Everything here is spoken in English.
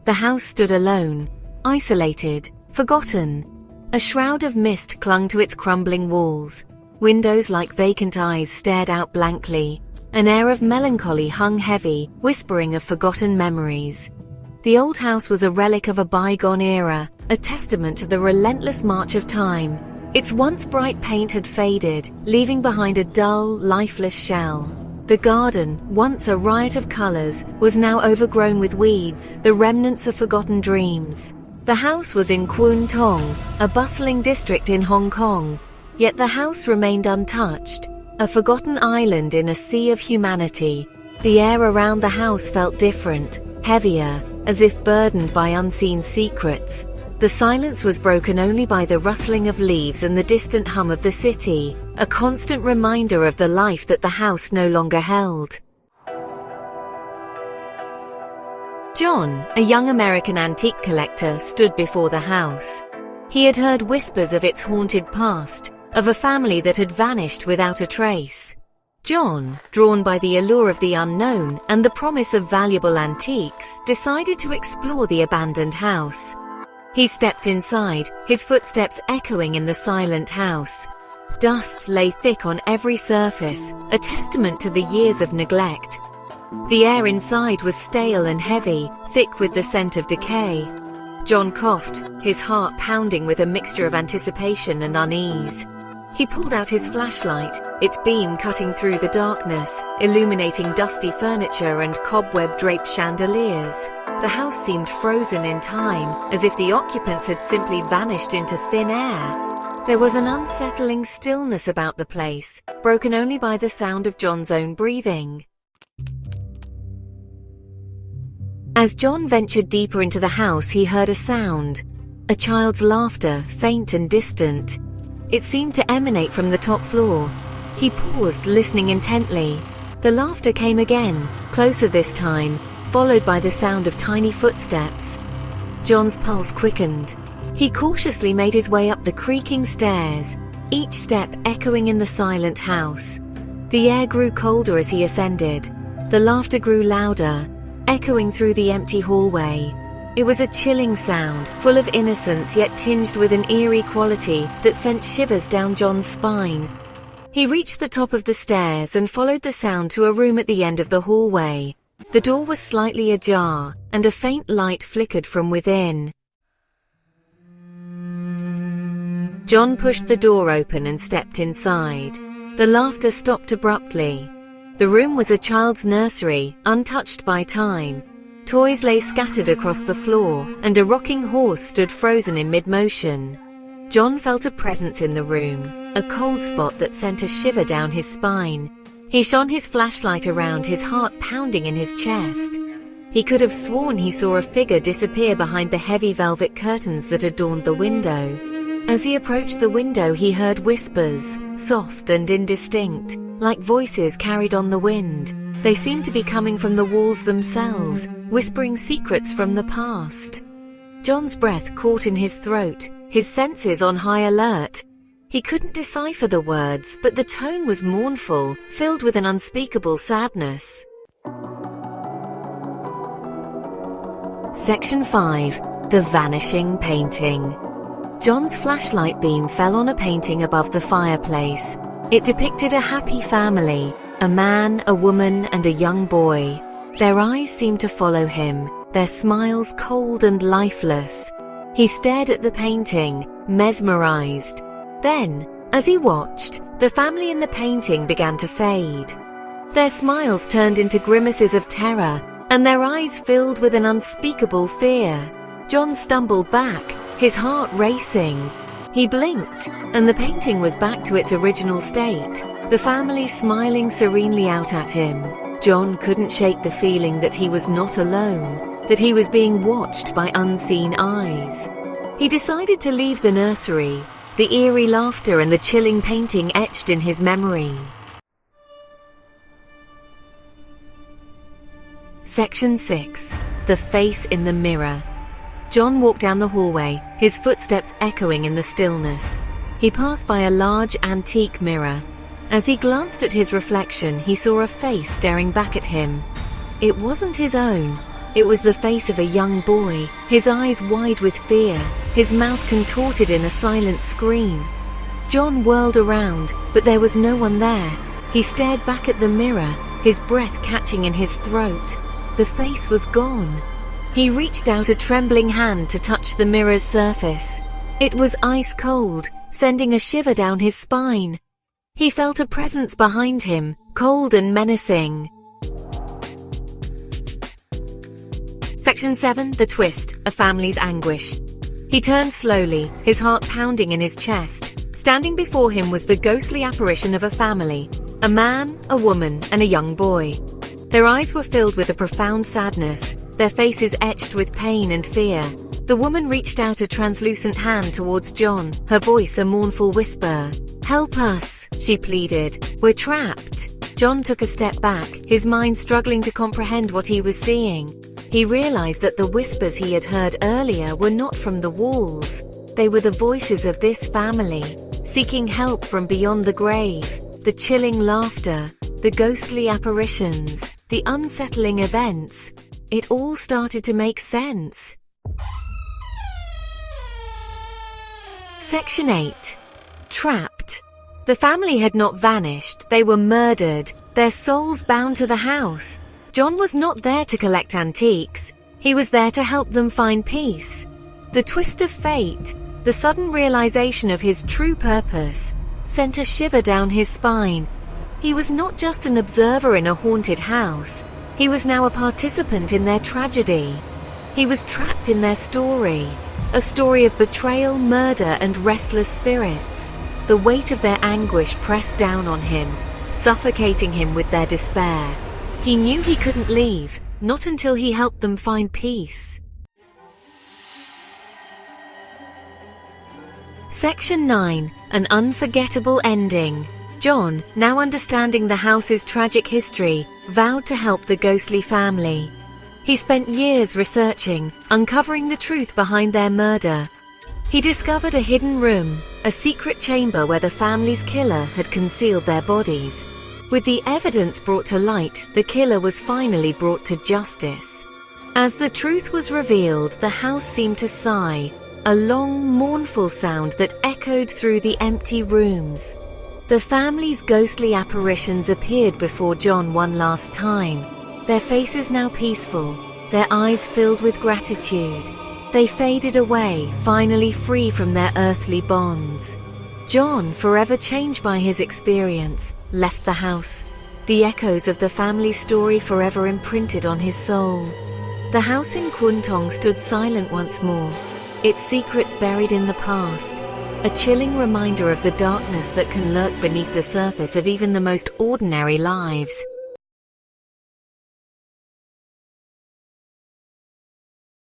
The house stood alone, isolated, forgotten. A shroud of mist clung to its crumbling walls. Windows like vacant eyes stared out blankly. An air of melancholy hung heavy, whispering of forgotten memories. The old house was a relic of a bygone era, a testament to the relentless march of time. Its once bright paint had faded, leaving behind a dull, lifeless shell. The garden, once a riot of colors, was now overgrown with weeds, the remnants of forgotten dreams. The house was in Kwun Tong, a bustling district in Hong Kong, yet the house remained untouched, a forgotten island in a sea of humanity. The air around the house felt different, heavier, as if burdened by unseen secrets. The silence was broken only by the rustling of leaves and the distant hum of the city, a constant reminder of the life that the house no longer held. John, a young American antique collector, stood before the house. He had heard whispers of its haunted past, of a family that had vanished without a trace. John, drawn by the allure of the unknown and the promise of valuable antiques, decided to explore the abandoned house. He stepped inside, his footsteps echoing in the silent house. Dust lay thick on every surface, a testament to the years of neglect. The air inside was stale and heavy, thick with the scent of decay. John coughed, his heart pounding with a mixture of anticipation and unease. He pulled out his flashlight, its beam cutting through the darkness, illuminating dusty furniture and cobweb-draped chandeliers. The house seemed frozen in time, as if the occupants had simply vanished into thin air. There was an unsettling stillness about the place, broken only by the sound of John's own breathing. As John ventured deeper into the house, he heard a sound. A child's laughter, faint and distant. It seemed to emanate from the top floor. He paused, listening intently. The laughter came again, closer this time, followed by the sound of tiny footsteps. John's pulse quickened. He cautiously made his way up the creaking stairs, each step echoing in the silent house. The air grew colder as he ascended. The laughter grew louder, echoing through the empty hallway. It was a chilling sound, full of innocence yet tinged with an eerie quality that sent shivers down John's spine. He reached the top of the stairs and followed the sound to a room at the end of the hallway. The door was slightly ajar, and a faint light flickered from within. John pushed the door open and stepped inside. The laughter stopped abruptly. The room was a child's nursery, untouched by time. Toys lay scattered across the floor, and a rocking horse stood frozen in mid-motion. John felt a presence in the room, a cold spot that sent a shiver down his spine. He shone his flashlight around, his heart pounding in his chest. He could have sworn he saw a figure disappear behind the heavy velvet curtains that adorned the window. As he approached the window, he heard whispers, soft and indistinct, like voices carried on the wind. They seemed to be coming from the walls themselves, whispering secrets from the past. John's breath caught in his throat, his senses on high alert. He couldn't decipher the words, but the tone was mournful, filled with an unspeakable sadness. Section 5. The Vanishing Painting. John's flashlight beam fell on a painting above the fireplace. It depicted a happy family, a man, a woman, and a young boy. Their eyes seemed to follow him, their smiles cold and lifeless. He stared at the painting, mesmerized. Then, as he watched, the family in the painting began to fade. Their smiles turned into grimaces of terror, and their eyes filled with an unspeakable fear. John stumbled back, his heart racing. He blinked, and the painting was back to its original state, the family smiling serenely out at him. John couldn't shake the feeling that he was not alone, that he was being watched by unseen eyes. He decided to leave the nursery, the eerie laughter and the chilling painting etched in his memory. Section 6. The Face in the Mirror. John walked down the hallway, his footsteps echoing in the stillness. He passed by a large antique mirror. As he glanced at his reflection, he saw a face staring back at him. It wasn't his own. It was the face of a young boy, his eyes wide with fear, his mouth contorted in a silent scream. John whirled around, but there was no one there. He stared back at the mirror, his breath catching in his throat. The face was gone. He reached out a trembling hand to touch the mirror's surface. It was ice cold, sending a shiver down his spine. He felt a presence behind him, cold and menacing. Section 7. The Twist, A Family's Anguish. He turned slowly, his heart pounding in his chest. Standing before him was the ghostly apparition of a family, a man, a woman, and a young boy. Their eyes were filled with a profound sadness, their faces etched with pain and fear. The woman reached out a translucent hand towards John, her voice a mournful whisper. "Help us," she pleaded. "We're trapped." John took a step back, his mind struggling to comprehend what he was seeing. He realized that the whispers he had heard earlier were not from the walls. They were the voices of this family, seeking help from beyond the grave. The chilling laughter, the ghostly apparitions, the unsettling events. It all started to make sense. Section 8. Trapped. The family had not vanished, they were murdered, their souls bound to the house. John was not there to collect antiques, he was there to help them find peace. The twist of fate, the sudden realization of his true purpose, sent a shiver down his spine. He was not just an observer in a haunted house, he was now a participant in their tragedy. He was trapped in their story, a story of betrayal, murder, and restless spirits. The weight of their anguish pressed down on him, suffocating him with their despair. He knew he couldn't leave, not until he helped them find peace. Section 9. An Unforgettable Ending. John, now understanding the house's tragic history, vowed to help the ghostly family. He spent years researching, uncovering the truth behind their murder. He discovered a hidden room, a secret chamber where the family's killer had concealed their bodies. With the evidence brought to light, the killer was finally brought to justice. As the truth was revealed, the house seemed to sigh, a long, mournful sound that echoed through the empty rooms. The family's ghostly apparitions appeared before John one last time, their faces now peaceful, their eyes filled with gratitude. They faded away, finally free from their earthly bonds. John, forever changed by his experience, left the house, the echoes of the family story forever imprinted on his soul. The house in Kwun Tong stood silent once more, its secrets buried in the past, a chilling reminder of the darkness that can lurk beneath the surface of even the most ordinary lives.